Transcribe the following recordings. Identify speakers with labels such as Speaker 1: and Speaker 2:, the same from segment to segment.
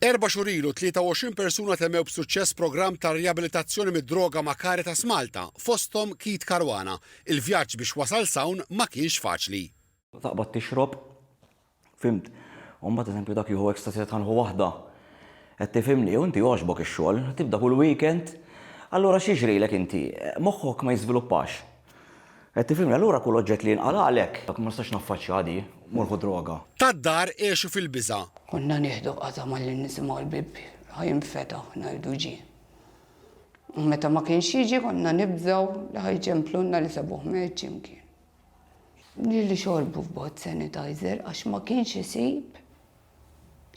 Speaker 1: 4 xhur ilu 23 persuna temmew b'suċċess programm ta' riabilitazzjoni mid-droga ma' Caritas Malta, fosthom Kit Caruana. Il-vjaġġ biex wasal sawn ma kienx faċli.
Speaker 2: Taqbad tixrob, fimt, mbagħad eżempju dak jieħu ekstasi tanħu waħda. Qed tifhimni u inti jogħġbok ix-xogħol, tibda kull weekend, allura x'jiġrilek inti, moħħok ma jiżviluppax. Qed tifhimni allura kull oġġett li jinqala għalek, dak ma nistax naffaċċja di, morħu droga.
Speaker 1: Tad-dar għexu fil-biża'.
Speaker 3: Konna nieħdu qasam li nisimgħu l-bibbi, ħajinfetaħ ngħidu ġie. U meta ma kienx jiġi konna nibżgħu li ħajġemplunna li sabuh mejt ġimkien. Li xorbu f'bot sanitizer għax ma kienx isib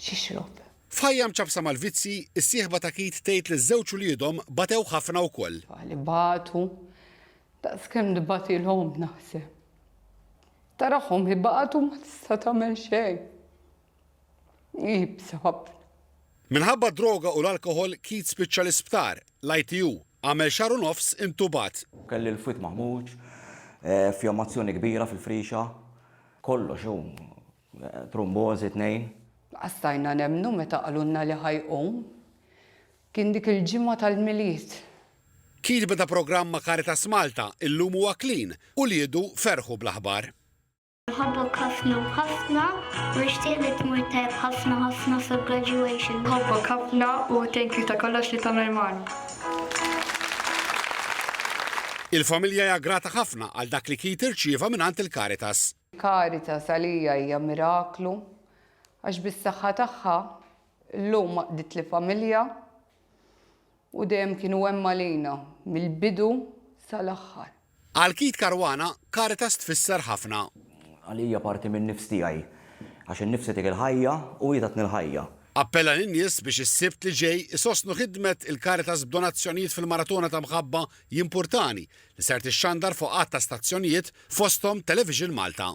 Speaker 3: xixrob.
Speaker 1: F'ħajjam ċabsa mal-vizzi, is-sieħba ta' Kit tgħid li ż-żewġ uliedhom batew ħafna wkoll.
Speaker 3: Għali batu, daqskemm nibatilhom naħseb. Taraħhom ibatu ma tista' tagħmel xejn. Jibsab.
Speaker 1: Minħabba droga u l-alkohol Kit spiċċa l-isptar, l-ITU, għamel xahar u nofs intubat.
Speaker 2: Kelli l-fwit maħmuġ, fjammazzjoni kbira fil-frixa, kollox hu, trombożi 2.
Speaker 3: Għastajna nemnu meta qalulna li ħajqum, kien dik il-ġimgħa tal-miliet.
Speaker 1: Kit beda programm ma' Caritas Malta illum huwa klin u liedu ferħu bl-aħbar.
Speaker 4: Nħobbok ħafna u ħafna u nixtieq li tmur tajjeb ħafna ħafna fil-graduation.
Speaker 5: Nħobbok ħafna u thank you ta' kollox li tagħmel magħna.
Speaker 1: Il-familja hija grata ħafna għal dak li Kit irċieva mingħand il-Caritas.
Speaker 3: Caritas għalija hija miraklu għax bis-saħħa tagħha llum maqdiet li familja u dejjem kienu hemm għalina mill-bidu sal-aħħar.
Speaker 1: Għal Kit Caruana, Caritas tfisser ħafna.
Speaker 2: Għalija parti minn nifs tiegħi, għax in-nifsi tik il-ħajja u jitatni l-ħajja.
Speaker 1: Appella lin-nies biex is-sibt li ġej isostnu ħidmet il-Caritas b'donazzjonijiet fil-maratona ta' mħabba jimpurtani li ser tixxandar fuq qatt ta' stazzjonijiet fosthom Television Malta.